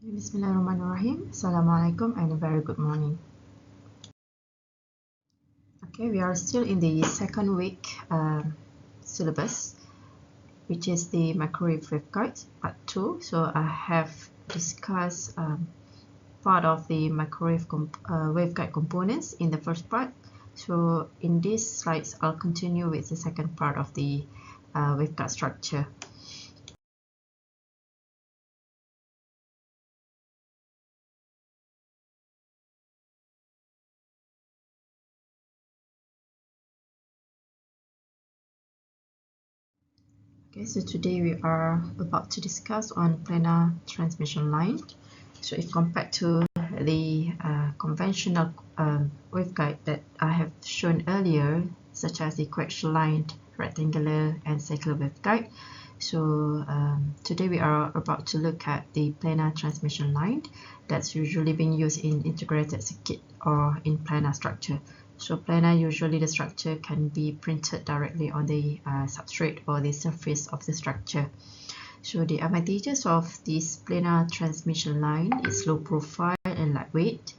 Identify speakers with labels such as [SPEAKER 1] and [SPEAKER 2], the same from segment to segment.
[SPEAKER 1] Bismillahirrahmanirrahim. Assalamualaikum and a very good morning. Okay, we are still in the second week syllabus, which is the microwave waveguide part 2. So I have discussed part of the microwave waveguide components in the first part. So in these slides, I'll continue with the second part of the waveguide structure. Okay, so today we are about to discuss on planar transmission line. So if compared to the conventional waveguide that I have shown earlier, such as the coaxial line, rectangular and circular waveguide, so today we are about to look at the planar transmission line that's usually being used in integrated circuit or in planar structure. So planar, usually the structure can be printed directly on the substrate or the surface of the structure. So the advantages of this planar transmission line is low profile and lightweight,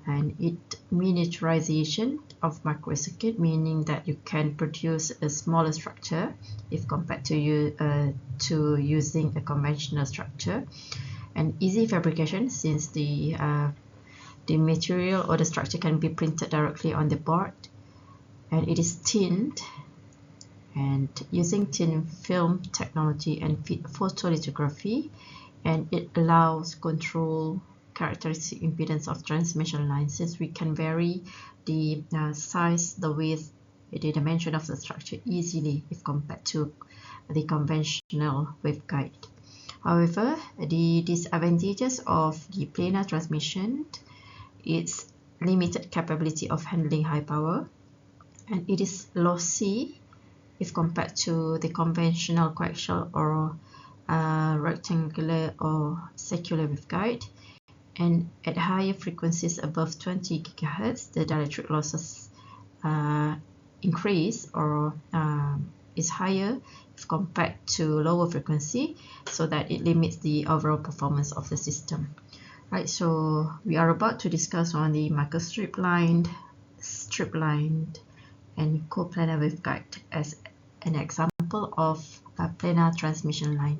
[SPEAKER 1] and it miniaturization of microcircuit, meaning that you can produce a smaller structure if compared to using a conventional structure, and easy fabrication since the material or the structure can be printed directly on the board, and it is tinned, and using thin film technology and photolithography, and it allows control characteristic impedance of transmission lines, since we can vary the size, the width, the dimension of the structure easily if compared to the conventional waveguide. However, the disadvantages of the planar transmission, its limited capability of handling high power, and it is lossy if compared to the conventional coaxial or rectangular or circular waveguide. And at higher frequencies above 20 GHz, the dielectric losses increase or is higher if compared to lower frequency, so that it limits the overall performance of the system. Right, so we are about to discuss on the microstrip line, strip line, and coplanar waveguide as an example of a planar transmission line.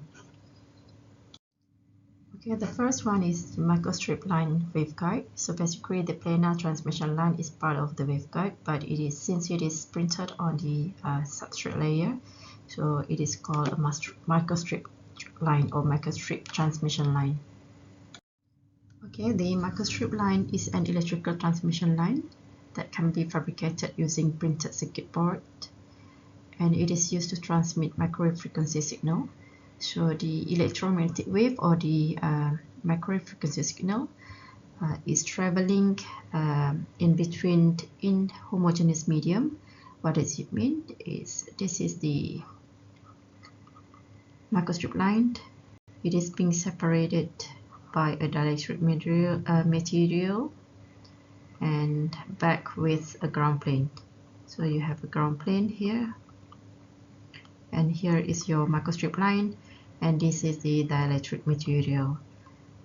[SPEAKER 1] Okay, the first one is the microstrip line waveguide. So basically, the planar transmission line is part of the waveguide, but since it is printed on the substrate layer, so it is called a microstrip line or microstrip transmission line. Okay, the microstrip line is an electrical transmission line that can be fabricated using printed circuit board, and it is used to transmit microwave frequency signal. So the electromagnetic wave or the microwave frequency signal is traveling in between inhomogeneous medium. What does it mean? This is the microstrip line. It is being separated by a dielectric material and back with a ground plane. So you have a ground plane here, and here is your microstrip line, and this is the dielectric material.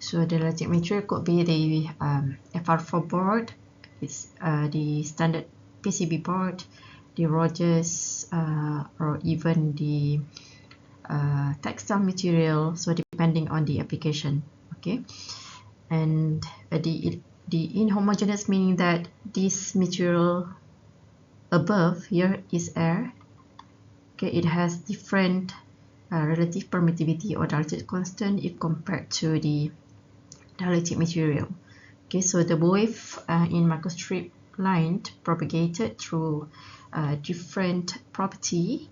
[SPEAKER 1] So the dielectric material could be the FR4 board, it's the standard PCB board, the Rogers, or even the textile material, so depending on the application. Okay, and the inhomogeneous, meaning that this material above here is air. Okay, it has different relative permittivity or dielectric constant if compared to the dielectric material. Okay, so the wave in microstrip line propagated through different property.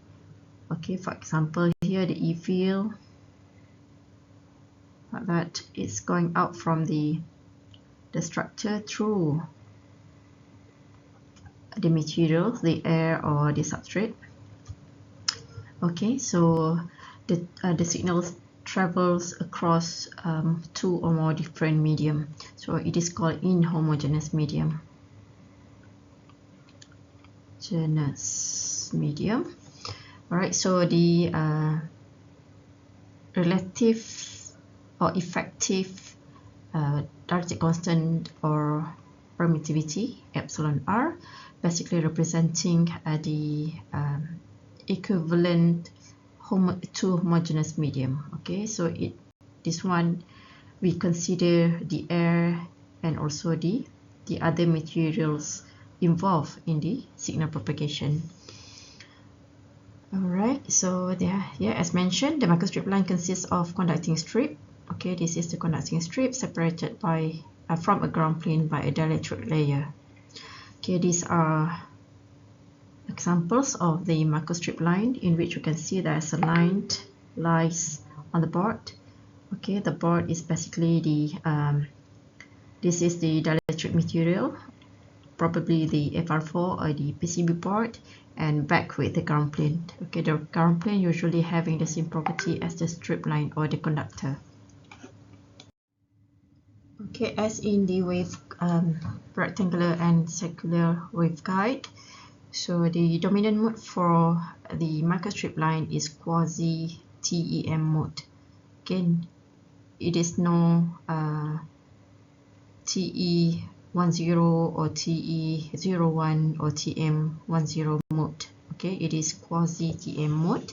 [SPEAKER 1] Okay, for example, here the E field that is going out from the structure through the material, the air or the substrate. Okay, so the signal travels across two or more different medium, so it is called inhomogeneous medium. All right, so the relative or effective dielectric constant or permittivity epsilon r, basically representing the equivalent to homogeneous medium. Okay, so this one we consider the air and also the other materials involved in the signal propagation. Alright, so there, yeah, as mentioned, the microstrip line consists of conducting strip. Okay, this is the conducting strip separated by from a ground plane by a dielectric layer. Okay, these are examples of the microstrip line, in which you can see there's a line lies on the board. Okay, the board is basically the this is the dielectric material, probably the FR4 or the PCB board, and back with the ground plane. Okay, the ground plane usually having the same property as the strip line or the conductor. Okay, as in the rectangular and circular waveguide, so the dominant mode for the microstrip line is quasi TEM mode. Again, it is no TE10 or TE01 or TM10 mode. Okay, it is quasi TM mode.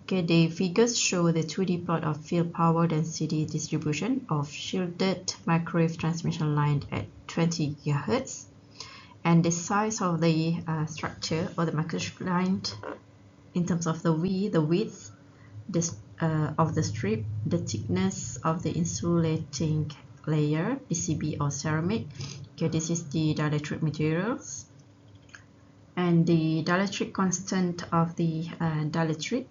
[SPEAKER 1] Okay, the figures show the 2D plot of field power density distribution of shielded microwave transmission line at 20 GHz, and the size of the structure or the microstrip line in terms of the width of the strip, the thickness of the insulating layer, PCB or ceramic. Okay, this is the dielectric materials, and the dielectric constant of the dielectric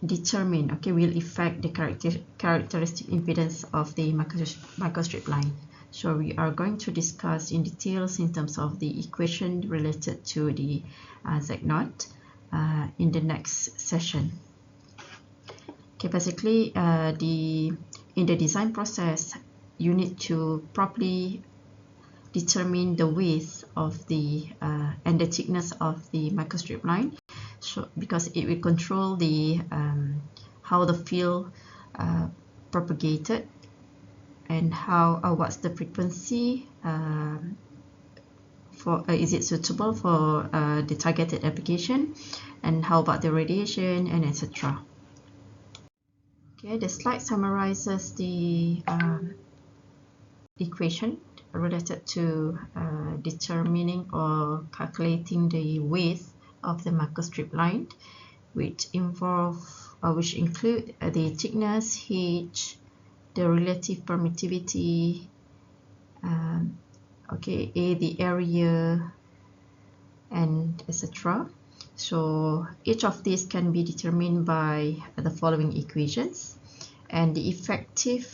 [SPEAKER 1] determine, okay, will affect the characteristic impedance of the microstrip line. So we are going to discuss in details in terms of the equation related to the Z0 in the next session. Okay, basically in the design process, you need to properly determine the width of the and the thickness of the microstrip line, so because it will control the how the field propagated and how what's the frequency for is it suitable for the targeted application, and how about the radiation and etc. Okay, the slide summarizes the equation related to determining or calculating the width of the microstrip line, which include the thickness, h, the relative permittivity, okay, the area, and etc. So each of these can be determined by the following equations, and the effective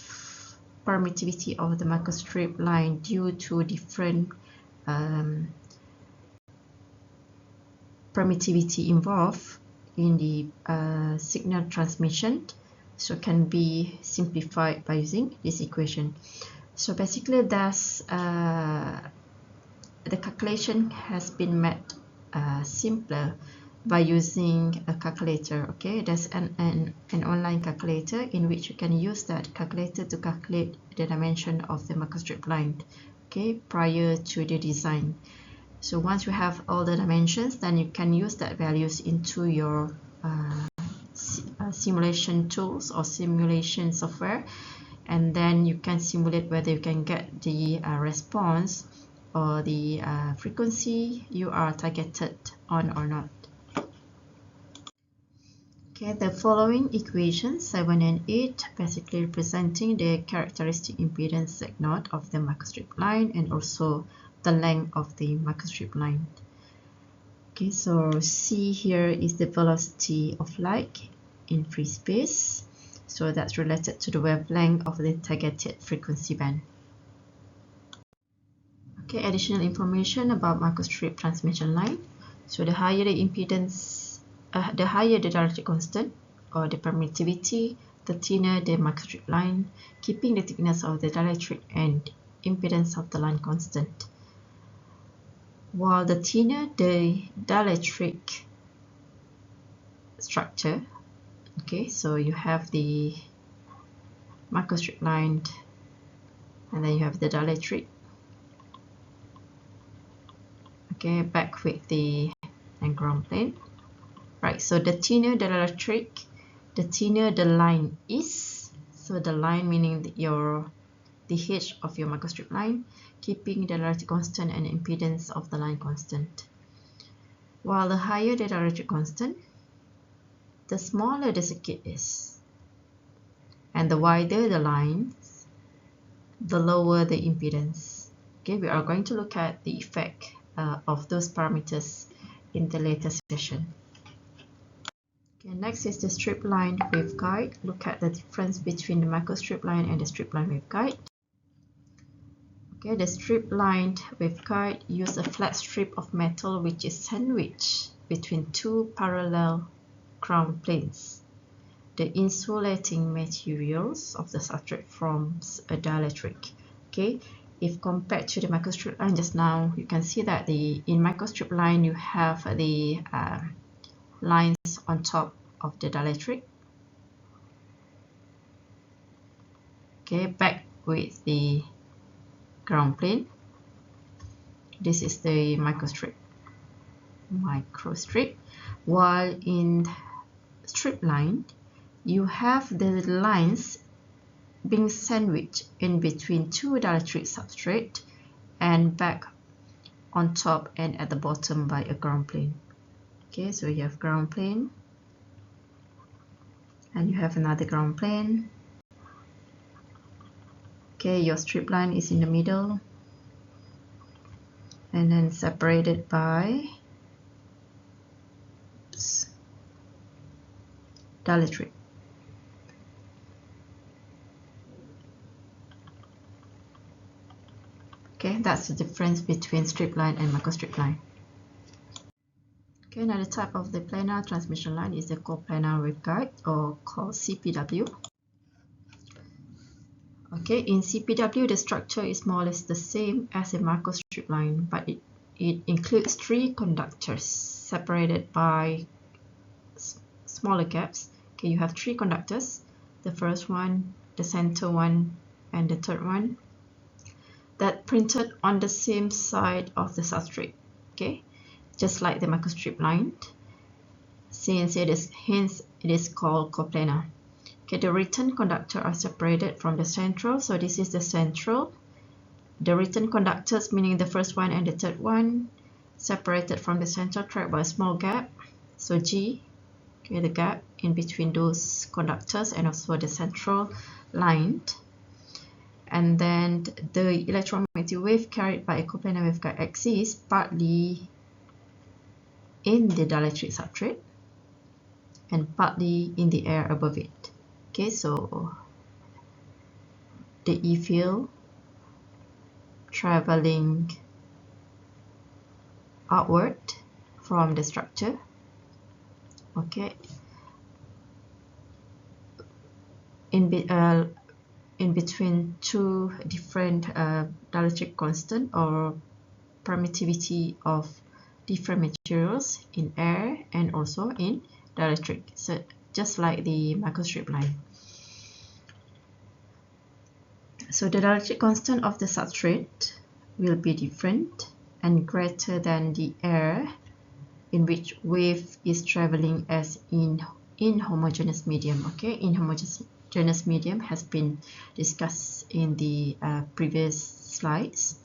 [SPEAKER 1] permittivity of the microstrip line due to different permittivity involved in the signal transmission, so can be simplified by using this equation. So basically that's the calculation has been made simpler by using a calculator. Okay, there's an online calculator in which you can use that calculator to calculate the dimension of the microstrip line, okay, prior to the design. So once you have all the dimensions, then you can use that values into your simulation tools or simulation software, and then you can simulate whether you can get the response or the frequency you are targeted on or not. Okay, the following equations 7 and 8 basically representing the characteristic impedance Z0 of the microstrip line and also the length of the microstrip line. Okay, so C here is the velocity of light in free space, so that's related to the wavelength of the targeted frequency band. Okay, additional information about microstrip transmission line. So the higher the impedance, the higher the dielectric constant or the permittivity, the thinner the microstrip line, keeping the thickness of the dielectric and impedance of the line constant. While the thinner the dielectric structure, okay, so you have the microstrip line, and then you have the dielectric. Okay, back with the ground plane. Right, so the thinner the dielectric, the thinner the line is. So the line meaning the edge of your microstrip line, keeping the dielectric constant and impedance of the line constant. While the higher the dielectric constant, the smaller the circuit is, and the wider the lines, the lower the impedance. Okay, we are going to look at the effect of those parameters in the later session. Okay, next is the strip line waveguide. Look at the difference between the microstrip line and the strip line waveguide. Okay, the strip line waveguide uses a flat strip of metal which is sandwiched between two parallel ground planes. The insulating materials of the substrate forms a dielectric. Okay, if compared to the microstrip line just now, you can see that in microstrip line you have the lines on top of the dielectric. Okay, back with the ground plane. This is the microstrip. While in strip line, you have the lines being sandwiched in between two dielectric substrate and back on top and at the bottom by a ground plane. Okay, so you have ground plane and you have another ground plane. Okay, your strip line is in the middle and then separated by dielectric. Okay, that's the difference between strip line and microstrip line. Okay, another type of the planar transmission line is the coplanar waveguide, or called CPW. Okay, in CPW, the structure is more or less the same as a microstrip line, but it includes three conductors separated by smaller gaps. Okay, you have three conductors, the first one, the center one, and the third one, that printed on the same side of the substrate. Okay, just like the microstrip line, hence it is called coplanar. Okay, the written conductors are separated from the central, so this is the central. The written conductors, meaning the first one and the third one, separated from the central track by a small gap, so G. Okay, the gap in between those conductors and also the central line. And then the electromagnetic wave carried by a coplanar waveguide exists partly in the dielectric substrate and partly in the air above it. Okay, so the E field traveling outward from the structure. Okay, in between two different dielectric constant or permittivity of different materials in air and also in dielectric, so just like the microstrip line. So the dielectric constant of the substrate will be different and greater than the air in which wave is traveling as in inhomogeneous medium. Okay, inhomogeneous medium has been discussed in the previous slides.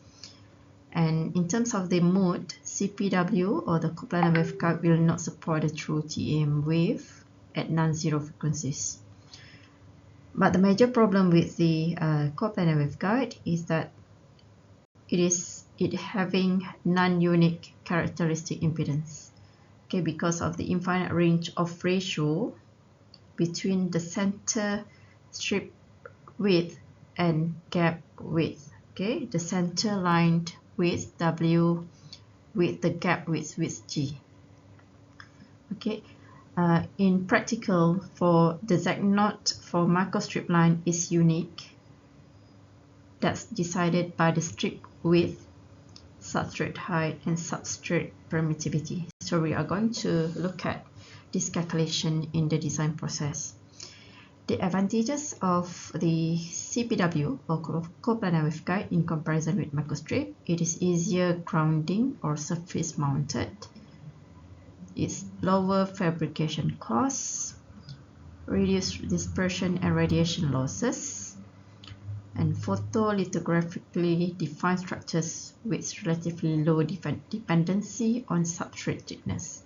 [SPEAKER 1] And in terms of the mode, CPW or the coplanar waveguide will not support the true TEM wave at non-zero frequencies. But the major problem with the coplanar waveguide is that it having non-unique characteristic impedance. Okay, because of the infinite range of ratio between the center strip width and gap width. Okay, the center line width W with the gap width G. Okay, in practical, for the Z0 for microstrip line is unique. That's decided by the strip width, substrate height, and substrate permittivity. So we are going to look at this calculation in the design process. The advantages of the CPW or coplanar waveguide in comparison with microstrip: it is easier grounding or surface mounted, it's lower fabrication costs, reduced dispersion and radiation losses, and photolithographically defined structures with relatively low dependency on substrate thickness.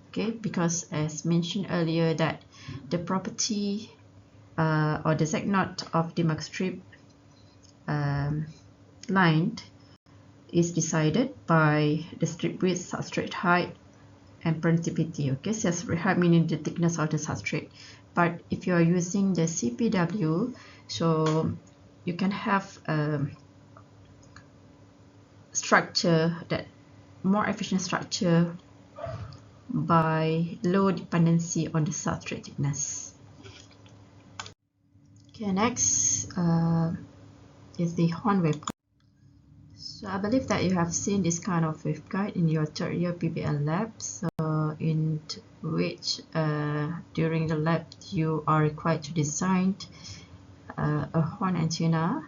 [SPEAKER 1] Okay, because as mentioned earlier that the property or the Z0 of the microstrip line is decided by the strip width, substrate height, and permittivity. Okay, so substrate height meaning the thickness of the substrate. But if you are using the CPW, so you can have a structure that more efficient structure by low dependency on the substrate thickness. Okay, next is the horn waveguide. So I believe that you have seen this kind of waveguide in your third year PBL lab, so in which during the lab you are required to design a horn antenna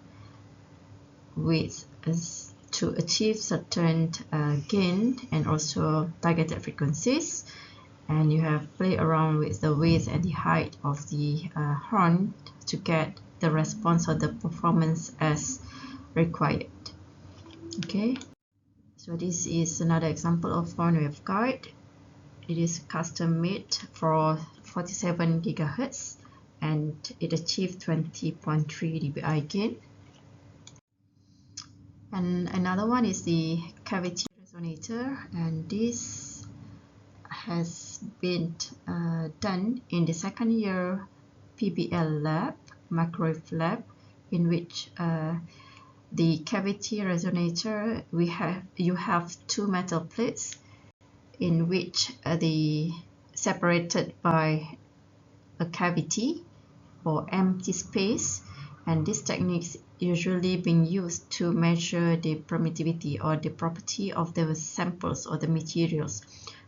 [SPEAKER 1] with to achieve certain gain and also targeted frequencies, and you have played around with the width and the height of the horn to get the response or the performance as required. Okay, so this is another example of horn waveguide. It is custom made for 47 GHz and it achieved 20.3 dBi gain. And another one is the cavity resonator, and this has been done in the second year PBL lab, microwave lab, in which the cavity resonator you have two metal plates in which the separated by a cavity or empty space, and this technique is usually being used to measure the permittivity or the property of the samples or the materials.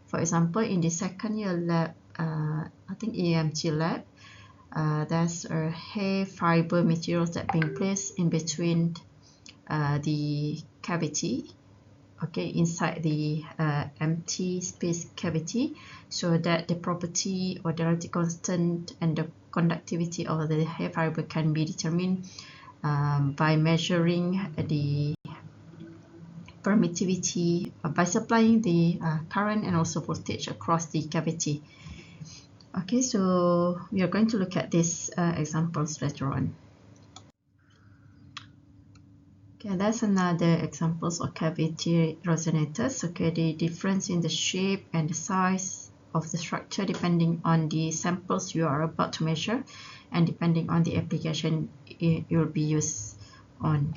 [SPEAKER 1] For example, in the second year lab, I think EMT lab, there's a hair fiber materials that being placed in between the cavity, okay, inside the empty space cavity, so that the property or the relative constant and the conductivity of the hair fiber can be determined by measuring the permittivity by supplying the current and also voltage across the cavity. Okay, so we are going to look at these examples later on. Okay, that's another examples of cavity resonators. Okay, the difference in the shape and the size of the structure depending on the samples you are about to measure and depending on the application it will be used on.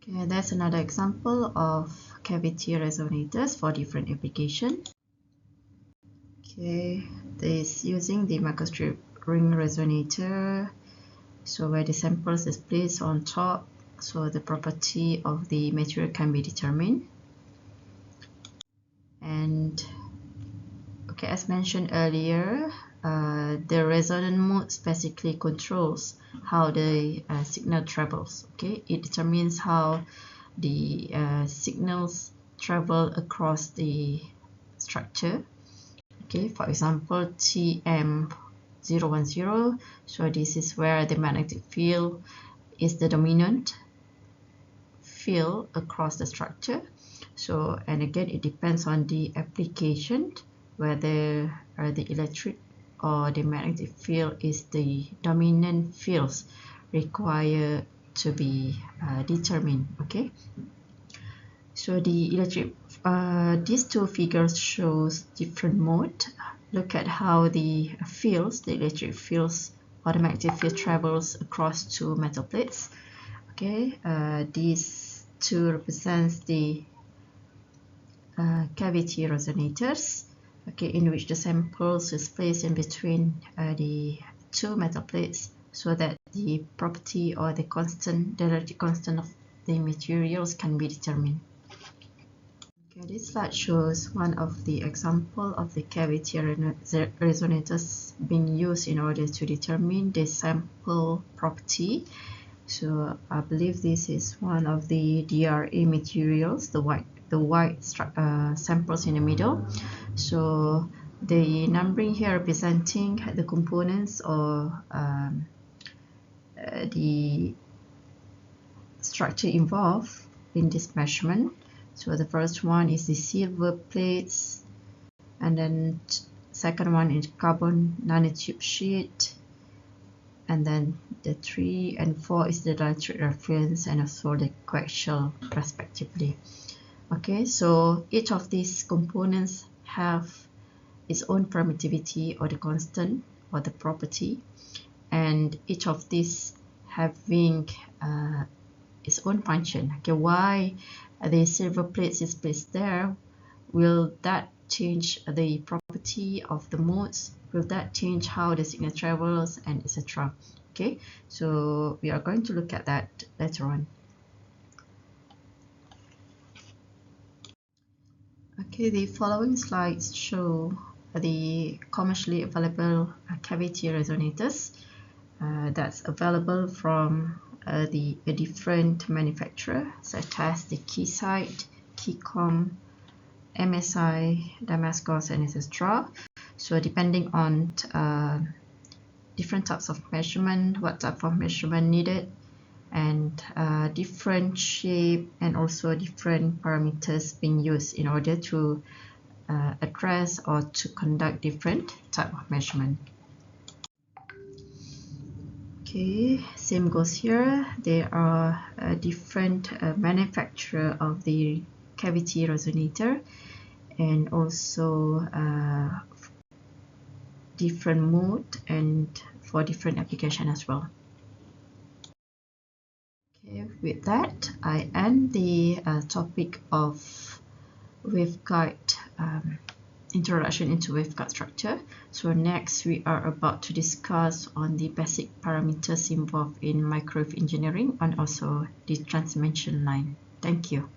[SPEAKER 1] Okay, that's another example of cavity resonators for different applications. Okay, this using the microstrip ring resonator, so where the samples is placed on top, so the property of the material can be determined. And okay, as mentioned earlier, the resonant mode basically controls how the signal travels. Okay, it determines how the signals travel across the structure. Okay, for example, TM010, so this is where the magnetic field is the dominant field across the structure. So, and again, it depends on the application whether the electric or the magnetic field is the dominant fields required to be determined. Okay, so the electric these two figures shows different mode. Look at how the fields, the electric fields or the magnetic field travels across two metal plates. Okay, these two represents the cavity resonators, okay, in which the samples is placed in between the two metal plates so that the property or the constant, the relative constant of the materials can be determined. Okay, this slide shows one of the example of the cavity resonators being used in order to determine the sample property. So I believe this is one of the DRA materials, the white samples in the middle. So the numbering here representing the components or the structure involved in this measurement. So the first one is the silver plates, and then second one is carbon nanotube sheet, and then the 3 and 4 is the dielectric reference and also the coaxial respectively. Okay, so each of these components have its own permittivity or the constant or the property, and each of these having its own function. Okay, why the silver plates is placed there? Will that change the property of the modes? Will that change how the signal travels, and etc.? Okay, so we are going to look at that later on. Okay, the following slides show the commercially available cavity resonators that's available from the different manufacturer, such as the Keysight, Keycom, MSI, Damascus, and etc. So depending on different types of measurement, what type of measurement needed, and different shape and also different parameters being used in order to address or to conduct different type of measurement. Okay, same goes here. There are different manufacturer of the cavity resonator, and also different mode and for different application as well. Okay, with that, I end the topic of waveguide, introduction into waveguide structure. So next we are about to discuss on the basic parameters involved in microwave engineering and also the transmission line. Thank you.